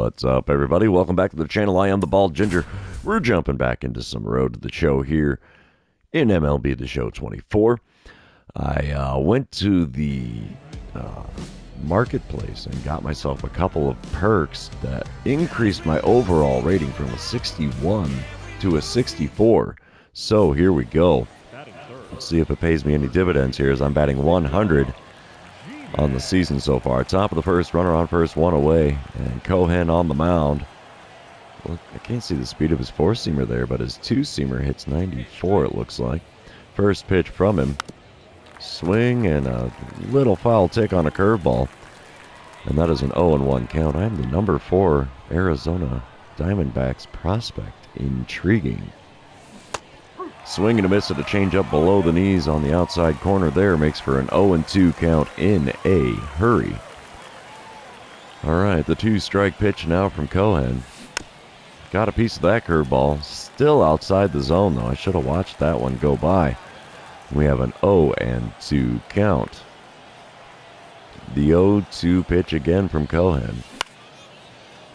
What's up, everybody? Welcome back to the channel. I am the Bald Ginger. We're jumping back into some Road to the Show here in MLB The Show 24. I went to the marketplace and got myself a couple of perks that increased my overall rating from a 61 to a 64. So here we go. Let's see if it pays me any dividends here as I'm batting 100 on the season so far. Top of the first, runner on first, one away, and Cohen on the mound. Look, I can't see the speed of his four-seamer there, but his two-seamer hits 94, it looks like. First pitch from him. Swing and a little foul tick on a curveball. And that is an 0-1 count. I am the number 4 Arizona Diamondbacks prospect. Intriguing. Swing and a miss at a changeup below the knees on the outside corner there. Makes for an 0-2 count in a hurry. All right, the 2-strike pitch now from Cohen. Got a piece of that curveball. Still outside the zone, though. I should have watched that one go by. We have an 0-2 count. The 0-2 pitch again from Cohen.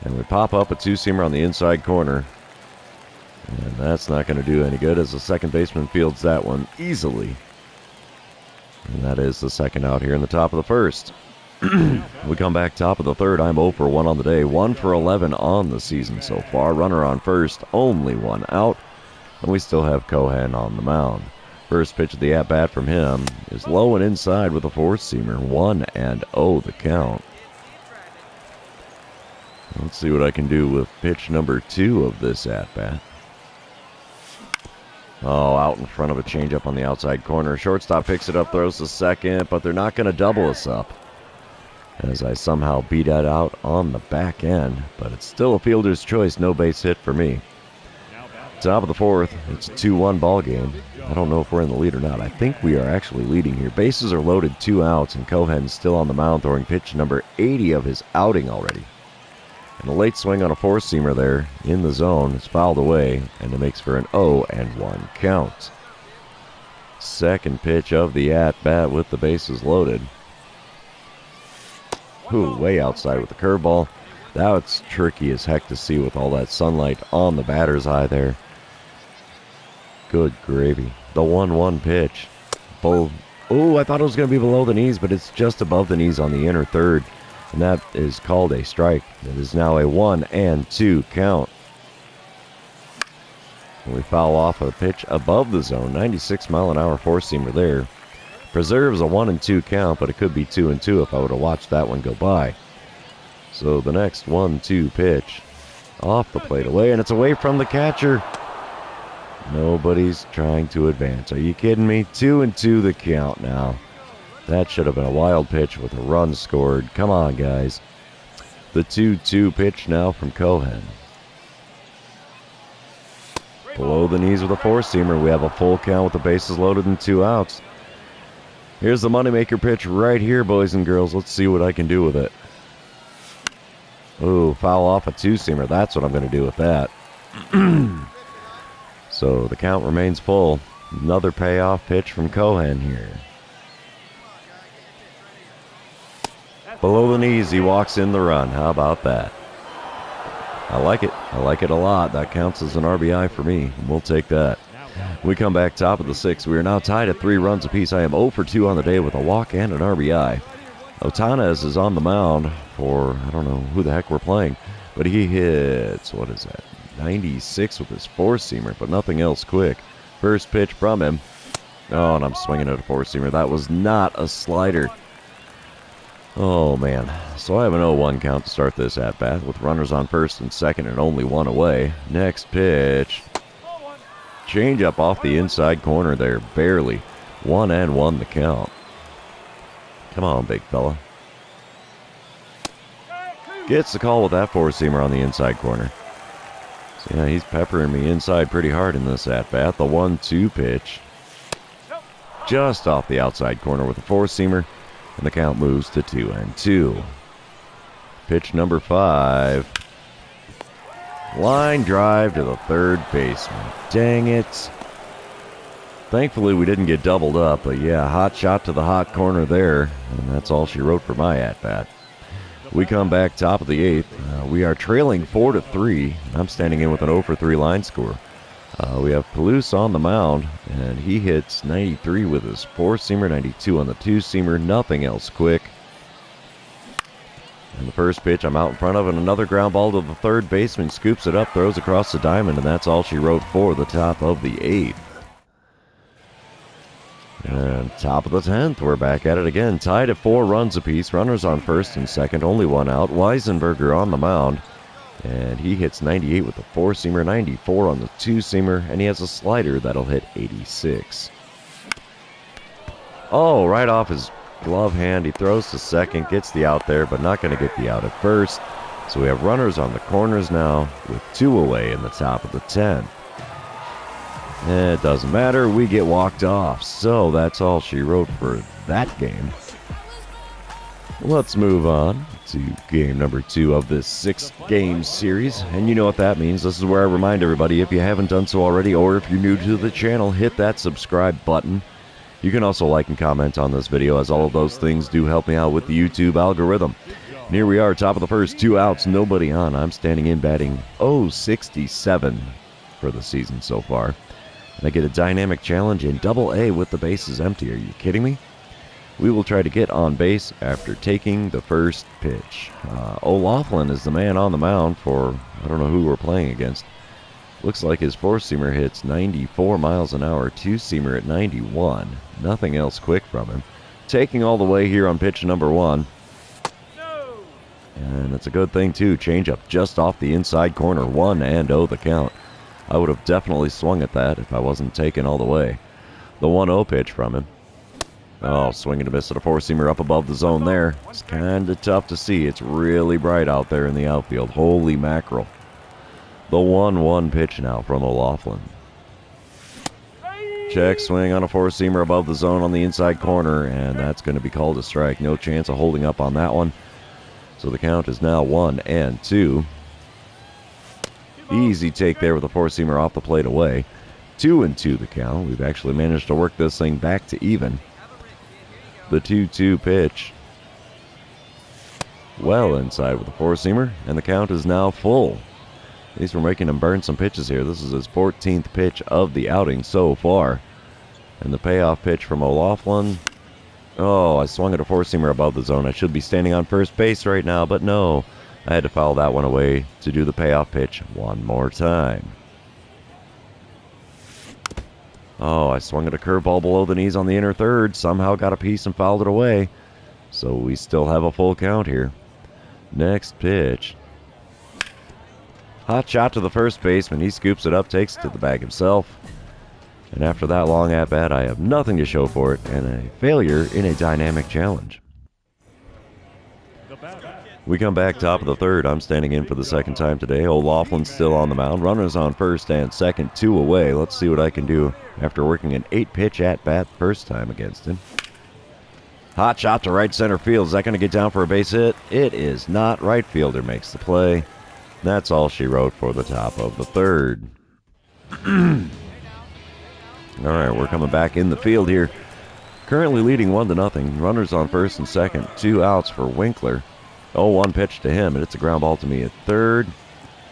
And we pop up a two-seamer on the inside corner. And that's not going to do any good as the second baseman fields that one easily. And that is the second out here in the top of the first. We come back top of the third. I'm 0 for 1 on the day. 1 for 11 on the season so far. Runner on first, only one out. And we still have Cohen on the mound. First pitch of the at-bat from him is low and inside with a four-seamer. 1-0 the count. Let's see what I can do with pitch number 2 of this at-bat. Oh, out in front of a changeup on the outside corner. Shortstop picks it up, throws the second, but they're not going to double us up. As I somehow beat that out on the back end, but it's still a fielder's choice, no base hit for me. Top of the fourth, it's a 2-1 ball game. I don't know if we're in the lead or not. I think we are actually leading here. Bases are loaded, 2 outs, and Cohen's still on the mound throwing pitch number 80 of his outing already. And a late swing on a four-seamer there in the zone is fouled away, and it makes for an 0-1 count. Second pitch of the at-bat with the bases loaded. Ooh, way outside with the curveball. That's tricky as heck to see with all that sunlight on the batter's eye there. Good gravy. The 1-1 pitch. Oh, I thought it was going to be below the knees, but it's just above the knees on the inner third. And that is called a strike. It is now a 1-2 count. And we foul off a pitch above the zone. 96-mile-an-hour four-seamer there. Preserves a 1-2 count, but it could be 2-2 if I would have watched that one go by. So the next 1-2 pitch off the plate away, and it's away from the catcher. Nobody's trying to advance. Are you kidding me? 2-2 the count now. That should have been a wild pitch with a run scored. Come on, guys. The 2-2 pitch now from Cohen. Below the knees with a four-seamer. We have a full count with the bases loaded and 2 outs. Here's the moneymaker pitch right here, boys and girls. Let's see what I can do with it. Ooh, foul off a two-seamer. That's what I'm going to do with that. So the count remains full. Another payoff pitch from Cohen here. Below the knees, he walks in the run. How about that? I like it. I like it a lot. That counts as an RBI for me. We'll take that. We come back top of the 6th. We are now tied at 3 runs apiece. I am 0 for 2 on the day with a walk and an RBI. Otanes is on the mound for, I don't know who the heck we're playing, but he hits, what is that, 96 with his four-seamer, but nothing else quick. First pitch from him. Oh, and I'm swinging at a four-seamer. That was not a slider. Oh, man. So I have an 0-1 count to start this at-bat with runners on first and second and only one away. Next pitch. Change-up off the inside corner there, barely. 1-1 the count. Come on, big fella. Gets the call with that four-seamer on the inside corner. So, yeah, he's peppering me inside pretty hard in this at-bat. The 1-2 pitch. Just off the outside corner with a four-seamer. And the count moves to 2-2. Pitch number 5. Line drive to the third baseman. Dang it. Thankfully, we didn't get doubled up, but yeah, hot shot to the hot corner there, and that's all she wrote for my at-bat. We come back top of the 8th. We are trailing 4-3. I'm standing in with an 0 for 3 line score. We have Palouse on the mound, and he hits 93 with his 4-seamer, 92 on the 2-seamer, nothing else quick. And the first pitch I'm out in front of, and another ground ball to the third baseman, scoops it up, throws across the diamond, and that's all she wrote for the top of the 8th. And top of the 10th, we're back at it again, tied at 4 runs apiece, runners on first and second, only one out. Weisenberger on the mound, and he hits 98 with the 4-seamer, 94 on the 2-seamer, and he has a slider that'll hit 86. Oh, right off his glove hand, he throws to second, gets the out there, but not going to get the out at first. So we have runners on the corners now with 2 away in the top of the 10th. It doesn't matter, we get walked off. So that's all she wrote for that game. Let's move on to game number 2 of this 6-game series. And you know what that means. This is where I remind everybody, if you haven't done so already, or if you're new to the channel, hit that subscribe button. You can also like and comment on this video, as all of those things do help me out with the YouTube algorithm. And here we are, top of the first, 2 outs, nobody on. I'm standing in batting .067 for the season so far. And I get a dynamic challenge in Double-A with the bases empty. Are you kidding me? We will try to get on base after taking the first pitch. O'Loughlin is the man on the mound for, I don't know who we're playing against. Looks like his 4-seamer hits 94 miles an hour, 2-seamer at 91. Nothing else quick from him. Taking all the way here on pitch number 1. And it's a good thing too. Changeup just off the inside corner. 1-0 the count. I would have definitely swung at that if I wasn't taken all the way. The 1-0 pitch from him. Oh, swing and a miss at a 4-seamer up above the zone there. It's kind of tough to see. It's really bright out there in the outfield. Holy mackerel. The 1-1 pitch now from O'Loughlin. Check swing on a 4-seamer above the zone on the inside corner, and that's going to be called a strike. No chance of holding up on that one. So the count is now 1-2. Easy take there with a 4-seamer off the plate away. 2-2 the count. We've actually managed to work this thing back to even. The 2-2 pitch. Well inside with a 4-seamer, and the count is now full. At least we're making him burn some pitches here. This is his 14th pitch of the outing so far. And the payoff pitch from O'Loughlin. Oh, I swung at a 4-seamer above the zone. I should be standing on first base right now, but no. I had to foul that one away to do the payoff pitch one more time. Oh, I swung at a curveball below the knees on the inner third. Somehow got a piece and fouled it away. So we still have a full count here. Next pitch. Hot shot to the first baseman. He scoops it up, takes it to the bag himself. And after that long at-bat, I have nothing to show for it, and a failure in a dynamic challenge. We come back top of the third. I'm standing in for the second time today. O'Loughlin's still on the mound. Runners on first and second, 2 away. Let's see what I can do after working an 8-pitch at-bat first time against him. Hot shot to right center field. Is that going to get down for a base hit? It is not. Right fielder makes the play. That's all she wrote for the top of the third. All right, we're coming back in the field here. Currently leading 1-0. Runners on first and second. 2 outs for Winkler. 0-1 pitch to him, and it's a ground ball to me at third.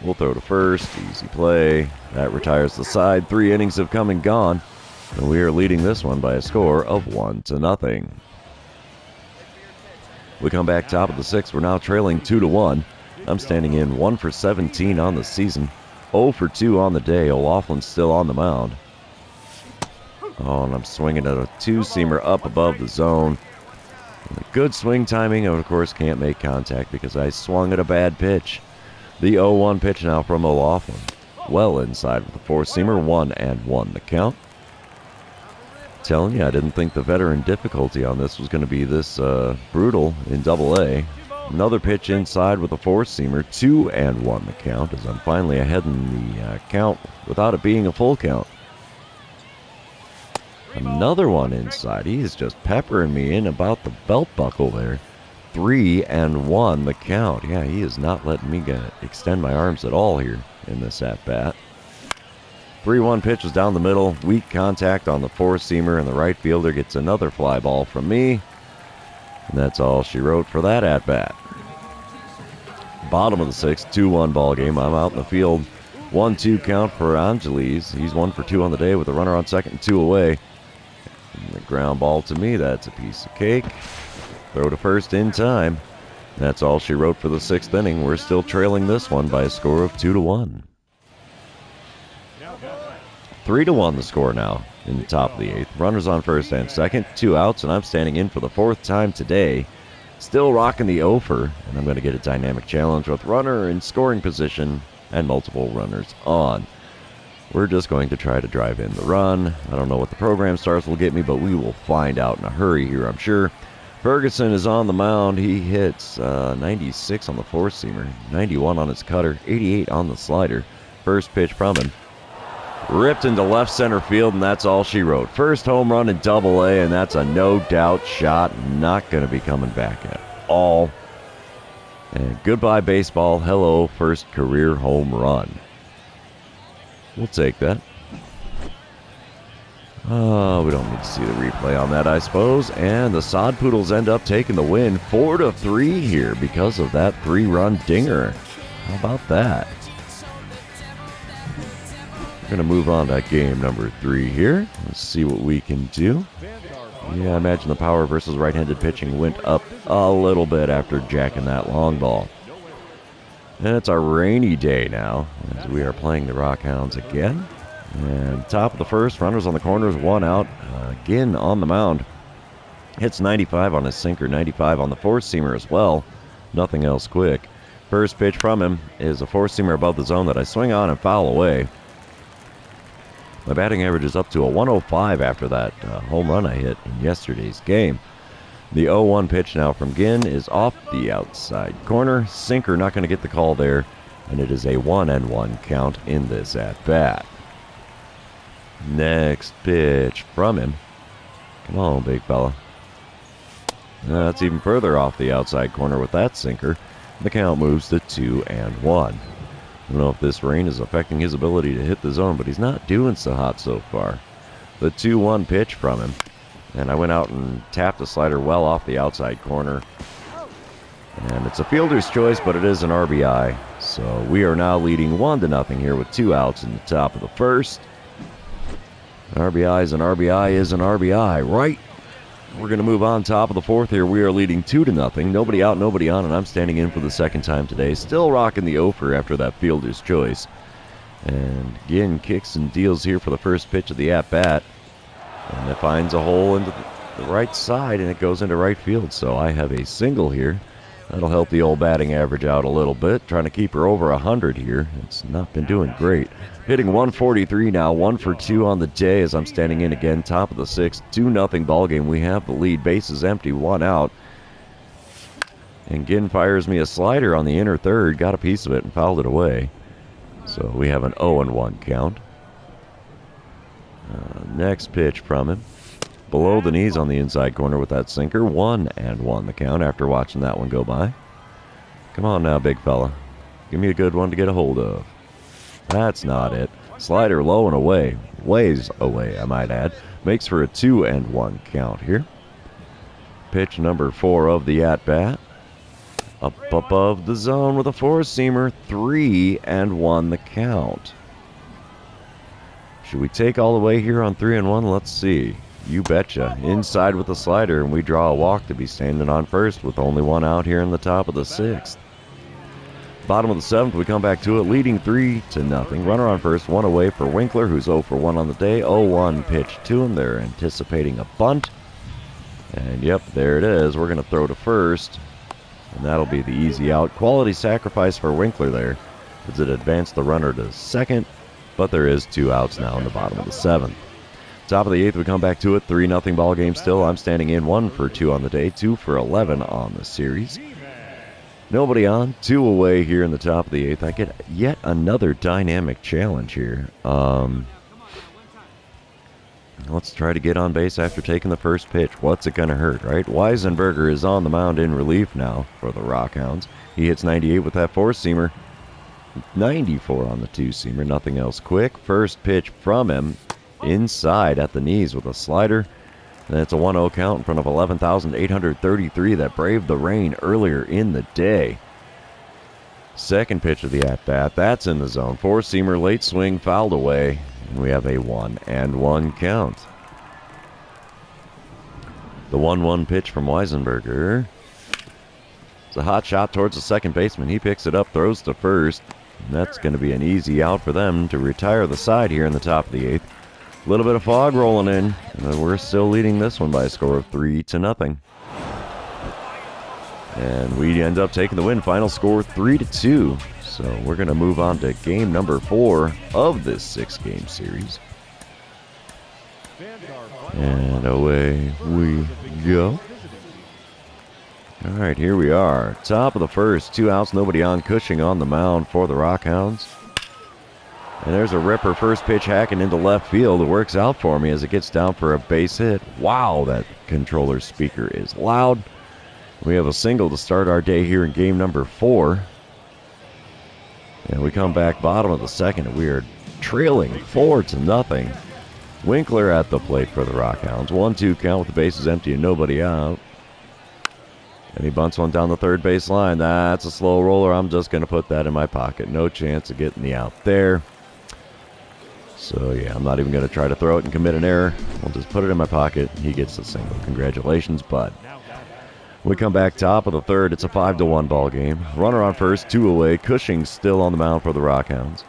We'll throw to first. Easy play. That retires the side. 3 innings have come and gone. And we are leading this one by a score of 1-0. We come back top of the 6th. We're now trailing 2-1. I'm standing in 1 for 17 on the season. 0 for 2 on the day. O'Loughlin's still on the mound. Oh, and I'm swinging at a 2-seamer up above the zone. Good swing timing, and of course can't make contact because I swung at a bad pitch. The 0-1 pitch now from O'Loughlin. Well inside with the 4-seamer, 1-1 the count. Telling you, I didn't think the veteran difficulty on this was going to be this brutal in Double-A. Another pitch inside with a 4-seamer, 2-1 the count, as I'm finally ahead in the count without it being a full count. Another one inside. He is just peppering me in about the belt buckle there. 3-1 the count. Yeah, he is not letting me extend my arms at all here in this at-bat. 3-1 pitch was down the middle. Weak contact on the 4-seamer, and the right fielder gets another fly ball from me. And that's all she wrote for that at-bat. Bottom of the sixth, 2-1 ball game. I'm out in the field. 1-2 count for Angeles. He's 1 for 2 on the day with a runner on second and 2 away. And the ground ball to me, that's a piece of cake. Throw to first in time. That's all she wrote for the sixth inning. We're still trailing this one by a score of 2-1. 3-1 the score now in the top of the eighth. Runners on first and second, 2 outs, and I'm standing in for the 4th time today. Still rocking the over, and I'm going to get a dynamic challenge with runner in scoring position and multiple runners on. We're just going to try to drive in the run. I don't know what the program stars will get me, but we will find out in a hurry here, I'm sure. Ferguson is on the mound. He hits 96 on the four-seamer, 91 on his cutter, 88 on the slider. First pitch from him. Ripped into left center field, and that's all she wrote. First home run in Double-A, and that's a no-doubt shot. Not going to be coming back at all. And goodbye, baseball. Hello, first career home run. We'll take that. We don't need to see the replay on that, I suppose. And the Sod Poodles end up taking the win 4-3 here because of that 3-run dinger. How about that? We're going to move on to game number 3 here. Let's see what we can do. Yeah, I imagine the power versus right-handed pitching went up a little bit after jacking that long ball. And it's a rainy day now as we are playing the Rockhounds again. And top of the first, runners on the corners, 1 out. Again on the mound. Hits 95 on his sinker, 95 on the four-seamer as well. Nothing else quick. First pitch from him is a four-seamer above the zone that I swing on and foul away. My batting average is up to a 105 after that home run I hit in yesterday's game. The 0-1 pitch now from Ginn is off the outside corner. Sinker not going to get the call there, and it is a 1-1 count in this at-bat. Next pitch from him. Come on, big fella. That's even further off the outside corner with that sinker. The count moves to 2-1. I don't know if this rain is affecting his ability to hit the zone, but he's not doing so hot so far. The 2-1 pitch from him. And I went out and tapped the slider well off the outside corner. And it's a fielder's choice, but it is an RBI. So we are now leading 1-0 here with 2 outs in the top of the first. An RBI is an RBI is an RBI, right? We're going to move on top of the fourth here. We are leading 2-0. Nobody out, nobody on, and I'm standing in for the second time today. Still rocking the over after that fielder's choice. And again, kicks and deals here for the first pitch of the at-bat. And it finds a hole into the right side, and it goes into right field. So I have a single here. That'll help the old batting average out a little bit. Trying to keep her over 100 here. It's not been doing great. Hitting 143 now, 1 for 2 on the day as I'm standing in again. Top of the sixth, 2-0 ball game. We have the lead. Bases empty, 1 out. And Ginn fires me a slider on the inner third. Got a piece of it and fouled it away. So we have an 0-1 count. Next pitch from him. Below the knees on the inside corner with that sinker. 1-1 the count after watching that one go by. Come on now, big fella. Give me a good one to get a hold of. That's not it. Slider low and away. Ways away, I might add. Makes for a 2-1 count here. Pitch number 4 of the at-bat. Up above the zone with a four-seamer. 3-1 the count. Should we take all the way here on 3-1? Let's see. You betcha. Inside with the slider, and we draw a walk to be standing on first with only 1 out here in the top of the sixth. Bottom of the seventh, we come back to it, leading 3-0. Runner on first, 1 away for Winkler, who's 0 for 1 on the day. 0-1 pitch to him. They're anticipating a bunt. And yep, there it is. We're going to throw to first, and that'll be the easy out. Quality sacrifice for Winkler there, as it advanced the runner to second, but there is 2 outs now in the bottom of the seventh. Top of the eighth, we come back to it. 3-0 ball game still. I'm standing in 1 for 2 on the day, 2 for 11 on the series. Nobody on, 2 away here in the top of the eighth. I get yet another dynamic challenge here. Let's try to get on base after taking the first pitch. What's it going to hurt, right? Weisenberger is on the mound in relief now for the Rockhounds. He hits 98 with that four-seamer. 94 on the two-seamer. Nothing else quick. First pitch from him. Inside at the knees with a slider. And it's a 1-0 count in front of 11,833 that braved the rain earlier in the day. Second pitch of the at-bat. That's in the zone. Four-seamer, late swing, fouled away. And we have a 1-1 count. The 1-1 pitch from Weisenberger. It's a hot shot towards the second baseman. He picks it up, throws to first. And that's going to be an easy out for them to retire the side here in the top of the 8th. A little bit of fog rolling in. And we're still leading this one by a score of 3-0. And we end up taking the win. Final score 3-2. So we're going to move on to game number 4 of this 6-game series. And away we go. All right, here we are. Top of the first, 2 outs, nobody on. Cushing on the mound for the Rockhounds. And there's a ripper first pitch hacking into left field. It works out for me as it gets down for a base hit. Wow, that controller speaker is loud. We have a single to start our day here in game number 4. And we come back bottom of the second, and we are trailing 4-0. Winkler at the plate for the Rockhounds. 1-2 count with the bases empty and nobody out. And he bunts one down the third base line. That's a slow roller. I'm just going to put that in my pocket. No chance of getting the out there. So, yeah, I'm not even going to try to throw it and commit an error. I'll just put it in my pocket. He gets the single. Congratulations, bud. We come back top of the third. It's a 5-1 ball game. Runner on first, 2 away. Cushing still on the mound for the Rockhounds.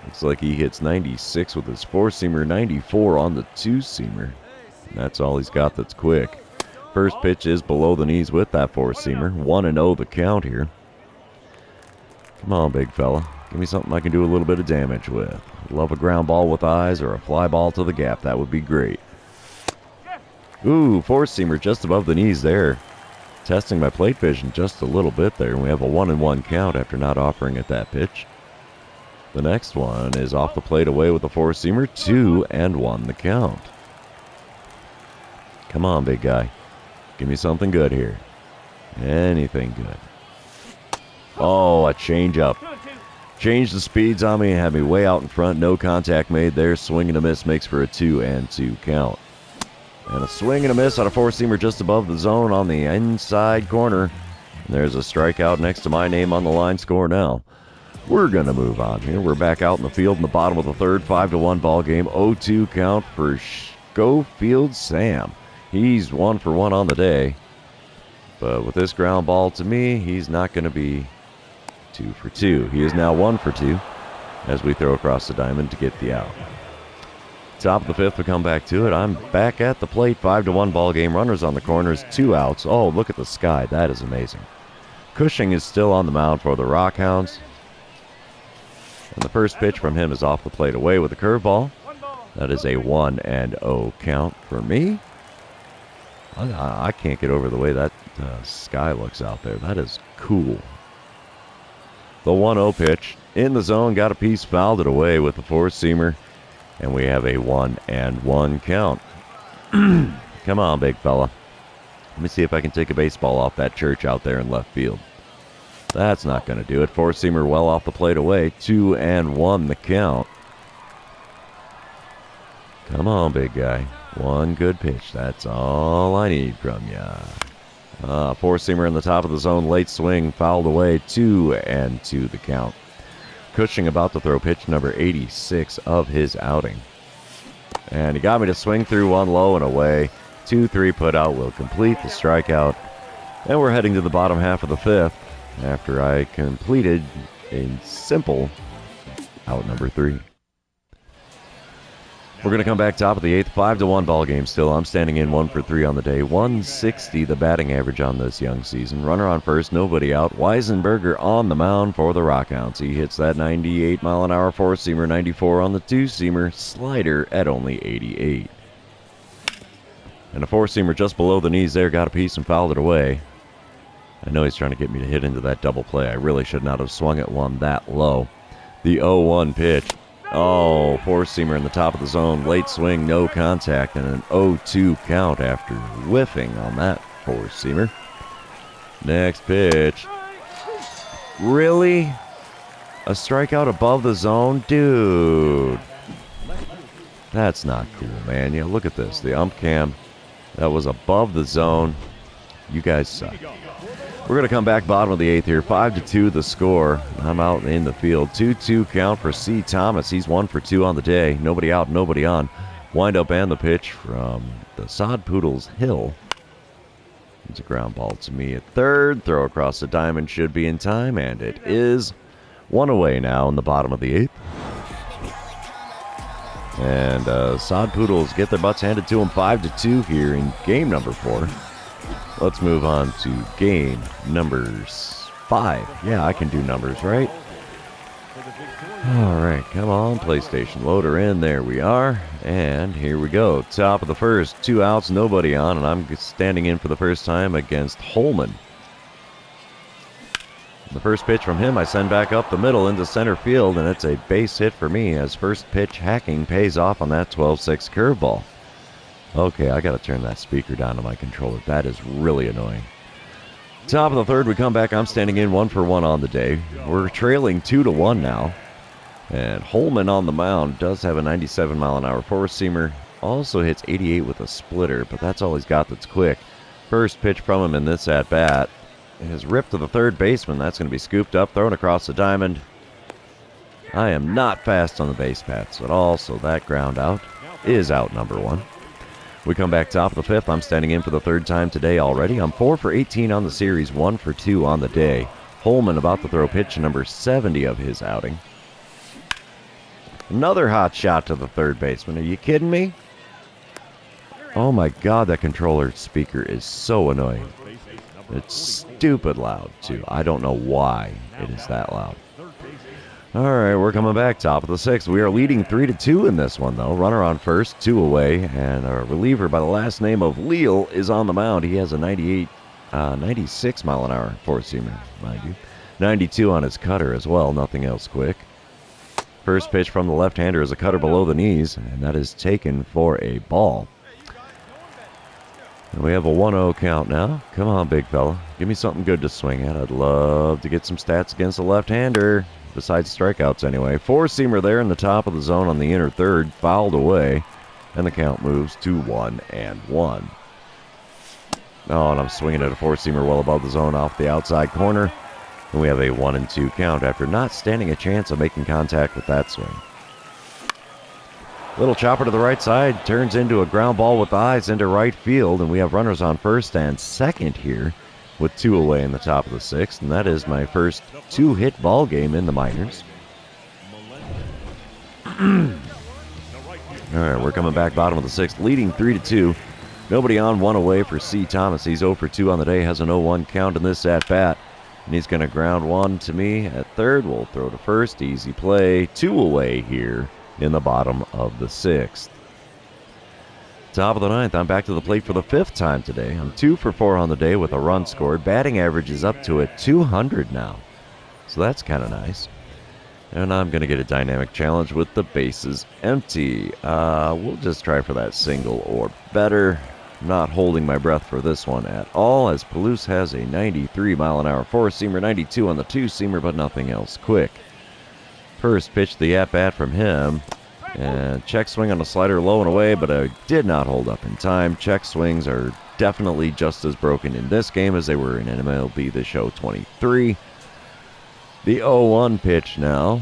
Looks like he hits 96 with his 4-seamer, 94 on the 2-seamer. That's all he's got that's quick. First pitch is below the knees with that 4-seamer. 1-0 the count here. Come on, big fella. Give me something I can do a little bit of damage with. Love a ground ball with eyes or a fly ball to the gap. That would be great. Ooh, 4-seamer just above the knees there. Testing my plate vision just a little bit there. And we have a 1-1 count after not offering at that pitch. The next one is off the plate away with a 4-seamer. 2-1 the count. Come on, big guy. Give me something good here. Anything good. Oh, a changeup. Changed the speeds on me and had me way out in front. No contact made there. Swing and a miss makes for a 2-2 count. And a swing and a miss on a 4-seamer just above the zone on the inside corner. And there's a strikeout next to my name on the line score now. We're going to move on here. We're back out in the field in the bottom of the third. 5-1 ball game. 0-2 count for Schofield Sam. He's 1 for 1 on the day. But with this ground ball to me, he's not going to be 2 for 2. He is now 1 for 2 as we throw across the diamond to get the out. Top of the 5th, we come back to it. I'm back at the plate. 5-1 ball game. Runners on the corners. 2 outs. Oh, look at the sky. That is amazing. Cushing is still on the mound for the Rockhounds. And the first pitch from him is off the plate away with a curveball. That is a 1-0 count for me. I can't get over the way that sky looks out there. That is cool. The 1-0 pitch in the zone. Got a piece, fouled it away with the 4-seamer. And we have a 1-1 count. Come on, big fella. Let me see if I can take a baseball off that church out there in left field. That's not going to do it. 4-seamer well off the plate away. 2-1 the count. Come on, big guy. One good pitch. That's all I need from ya. 4-seamer in the top of the zone. Late swing. Fouled away. 2-2 the count. Cushing about to throw pitch number 86 of his outing. And he got me to swing through one low and away. 2-3 put out will complete the strikeout. And we're heading to the bottom half of the 5th after I completed a simple out number 3. We're going to come back top of the 8th. 5-1 ball game still. I'm standing in 1 for 3 on the day. 160 the batting average on this young season. Runner on first, nobody out. Weisenberger on the mound for the Rockhounds. He hits that 98-mile-an-hour 4-seamer, 94 on the 2-seamer, slider at only 88. And a 4-seamer just below the knees there, got a piece and fouled it away. I know he's trying to get me to hit into that double play. I really should not have swung at one that low. The 0-1 pitch. Oh, 4-seamer in the top of the zone. Late swing, no contact, and an 0-2 count after whiffing on that 4-seamer. Next pitch. Really? A strikeout above the zone? Dude. That's not cool, man. Yeah, look at this. The ump cam. That was above the zone. You guys suck. We're going to come back bottom of the 8th here. 5-2 the score. I'm out in the field. 2-2 count for C. Thomas. He's 1 for 2 on the day. Nobody out, nobody on. Wind up and the pitch from the Sod Poodles Hill. It's a ground ball to me at third. Throw across the diamond should be in time, and it is. 1 away now in the bottom of the 8th. And Sod Poodles get their butts handed to them 5-2 here in game number 4. Let's move on to game number 5. Yeah, I can do numbers, right? All right, come on, PlayStation. Loader in. There we are. And here we go. Top of the first. 2 outs, nobody on, and I'm standing in for the first time against Holman. The first pitch from him, I send back up the middle into center field, and it's a base hit for me as first pitch hacking pays off on that 12-6 curveball. Okay, I got to turn that speaker down on my controller. That is really annoying. Top of the third, we come back. I'm standing in 1 for 1 on the day. We're trailing 2-1 now. And Holman on the mound does have a 97-mile-an-hour four-seamer. Also hits 88 with a splitter, but that's all he's got that's quick. First pitch from him in this at-bat is ripped to the third baseman. That's going to be scooped up, thrown across the diamond. I am not fast on the base paths at all, so that ground out is out number 1. We come back top of the 5th. I'm standing in for the 3rd time today already. I'm 4 for 18 on the series, 1 for 2 on the day. Holman about to throw pitch number 70 of his outing. Another hot shot to the third baseman. Are you kidding me? Oh my God, that controller speaker is so annoying. It's stupid loud, too. I don't know why it is that loud. All right, we're coming back. Top of the 6th. We are leading 3-2 in this one, though. Runner on first, 2 away, and our reliever by the last name of Leal is on the mound. He has a 96-mile-an-hour four-seamer, mind you. 92 on his cutter as well, nothing else quick. First pitch from the left-hander is a cutter below the knees, and that is taken for a ball. And we have a 1-0 count now. Come on, big fella. Give me something good to swing at. I'd love to get some stats against the left-hander, besides strikeouts anyway. Four-seamer there in the top of the zone on the inner third, fouled away, and the count moves to 1-1. Oh, and I'm swinging at a four-seamer well above the zone off the outside corner. And we have a 1-2 count after not standing a chance of making contact with that swing. Little chopper to the right side turns into a ground ball with the eyes into right field, and we have runners on first and second here with 2 away in the top of the 6th, and that is my first 2-hit ball game in the minors. All right, we're coming back bottom of the 6th, leading 3-2. Nobody on, 1 away for C. Thomas. He's 0 for 2 on the day, has an 0-1 count in this at-bat. And he's going to ground 1 to me at third. We'll throw to first. Easy play. 2 away here in the bottom of the 6th. Top of the 9th. I'm back to the plate for the 5th time today. I'm 2 for 4 on the day with a run scored. Batting average is up to a 200 now. So that's kind of nice. And I'm going to get a dynamic challenge with the bases empty. We'll just try for that single or better. Not holding my breath for this one at all, as Palouse has a 93-mile-an-hour four-seamer, 92 on the two-seamer, but nothing else quick. First pitch, the at-bat from him, and check swing on a slider low and away, but I did not hold up in time. Check swings are definitely just as broken in this game as they were in MLB The Show 23. The 0-1 pitch now,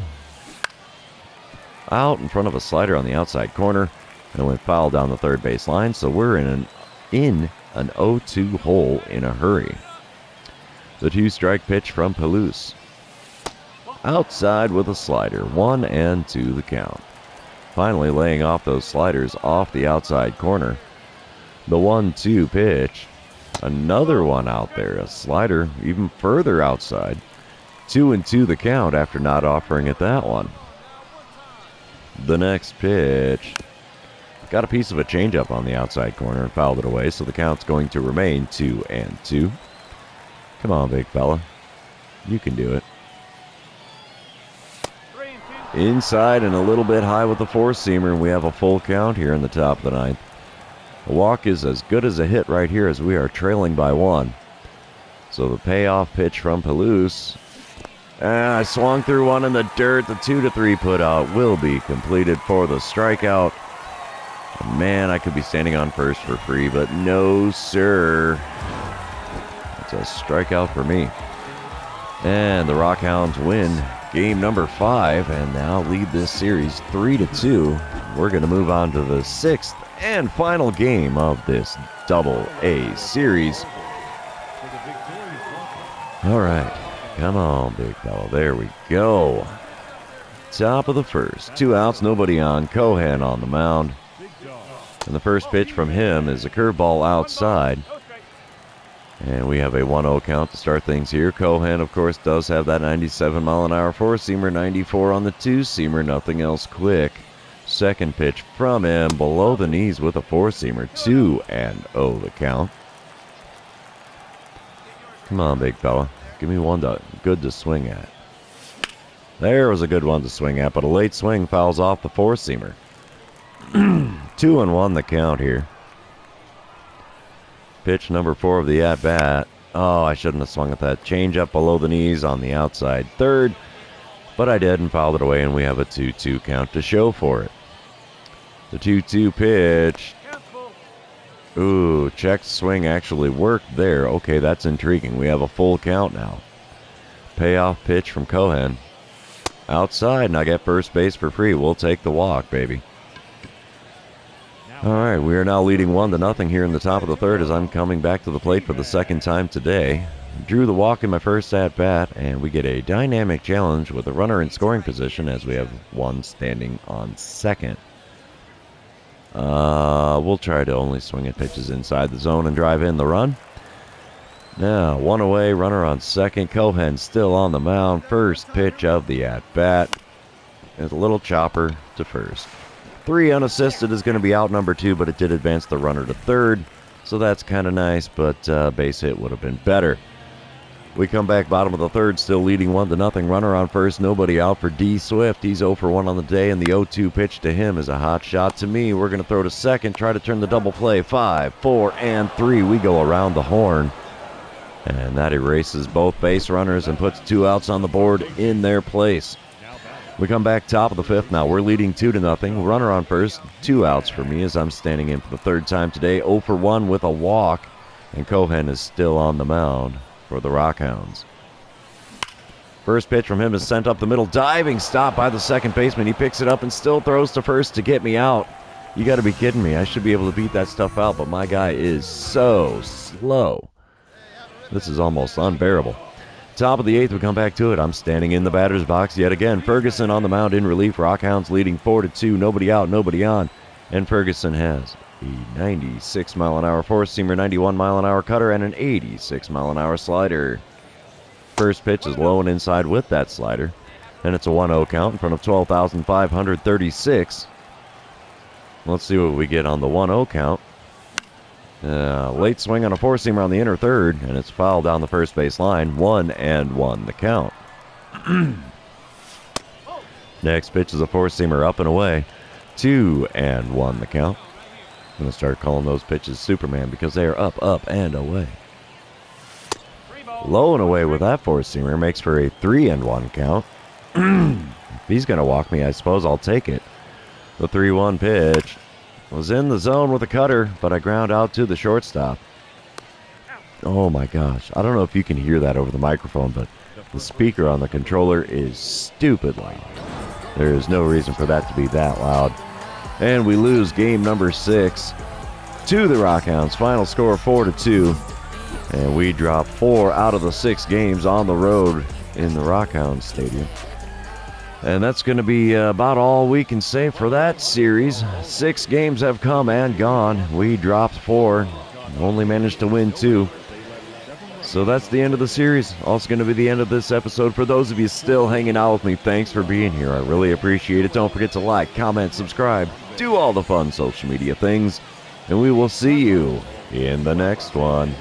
out in front of a slider on the outside corner, and went foul down the third base line, so we're in an 0-2 hole in a hurry. The 2-strike pitch from Palouse. Outside with a slider, 1-2 the count. Finally laying off those sliders off the outside corner. The 1-2 pitch. Another one out there, a slider even further outside. 2-2 the count after not offering it that one. The next pitch. Got a piece of a changeup on the outside corner and fouled it away, so the count's going to remain 2-2. Come on, big fella. You can do it. Inside and a little bit high with the four-seamer, and we have a full count here in the top of the 9th. A walk is as good as a hit right here as we are trailing by 1. So the payoff pitch from Palouse. I swung through one in the dirt. The 2-3 put out will be completed for the strikeout. Man, I could be standing on first for free, but no, sir. It's a strikeout for me. And the Rockhounds win game number 5 and now lead this series 3-2. We're going to move on to the 6th and final game of this Double-A series. All right, come on, big fella. There we go. Top of the first. 2 outs, nobody on. Cohen on the mound. And the first pitch from him is a curveball outside. And we have a 1-0 count to start things here. Cohen, of course, does have that 97-mile-an-hour four-seamer, 94 on the two-seamer, nothing else quick. Second pitch from him, below the knees with a four-seamer, 2-0 the count. Come on, big fella. Give me one good to swing at. There was a good one to swing at, but a late swing fouls off the four-seamer. 2-1 the count here. Pitch number 4 of the at-bat. Oh, I shouldn't have swung at that. Change up below the knees on the outside third. But I did and fouled it away, and we have a 2-2 count to show for it. The 2-2 pitch. Ooh, checked swing actually worked there. Okay, that's intriguing. We have a full count now. Payoff pitch from Cohen. Outside, and I get first base for free. We'll take the walk, baby. All right, we are now leading 1-0 here in the top of the third as I'm coming back to the plate for the second time today. Drew the walk in my first at-bat, and we get a dynamic challenge with a runner in scoring position as we have one standing on second. We'll try to only swing at pitches inside the zone and drive in the run. Now, 1 away, runner on second. Cohen still on the mound. First pitch of the at-bat. There's a little chopper to first. 3 unassisted is going to be out number 2, but it did advance the runner to third. So that's kind of nice, but base hit would have been better. We come back bottom of the third, still leading 1-0. Runner on first, nobody out for D. Swift. He's 0 for 1 on the day, and the 0-2 pitch to him is a hot shot to me. We're going to throw to second, try to turn the double play. 5, 4, and 3. We go around the horn. And that erases both base runners and puts 2 outs on the board in their place. We come back top of the 5th now. We're leading 2-0. Runner on first, 2 outs for me as I'm standing in for the third time today. 0 for 1 with a walk, and Cohen is still on the mound for the Rockhounds. First pitch from him is sent up the middle. Diving stop by the second baseman. He picks it up and still throws to first to get me out. You got to be kidding me. I should be able to beat that stuff out, but my guy is so slow. This is almost unbearable. Top of the 8th, we come back to it. I'm standing in the batter's box yet again. Ferguson on the mound in relief. Rockhounds leading 4-2. Nobody out, nobody on. And Ferguson has a 96-mile-an-hour four-seamer, 91-mile-an-hour cutter, and an 86-mile-an-hour slider. First pitch is low and inside with that slider. And it's a 1-0 count in front of 12,536. Let's see what we get on the 1-0 count. Late swing on a four-seamer on the inner third, and it's fouled down the first base line. 1-1 the count. Next pitch is a four-seamer up and away. 2-1 the count. I'm going to start calling those pitches Superman because they are up, and away. Low and away with that four-seamer makes for a 3-1 count. If he's going to walk me, I suppose I'll take it. The 3-1 pitch was in the zone with a cutter, but I ground out to the shortstop. Oh my gosh. I don't know if you can hear that over the microphone, but the speaker on the controller is stupid loud. There is no reason for that to be that loud. And we lose game number 6 to the Rockhounds. Final score 4-2. And we drop 4 out of the 6 games on the road in the Rockhounds Stadium. And that's going to be about all we can say for that series. 6 games have come and gone. We dropped 4, only managed to win 2. So that's the end of the series. Also going to be the end of this episode. For those of you still hanging out with me, thanks for being here. I really appreciate it. Don't forget to like, comment, subscribe, do all the fun social media things. And we will see you in the next one.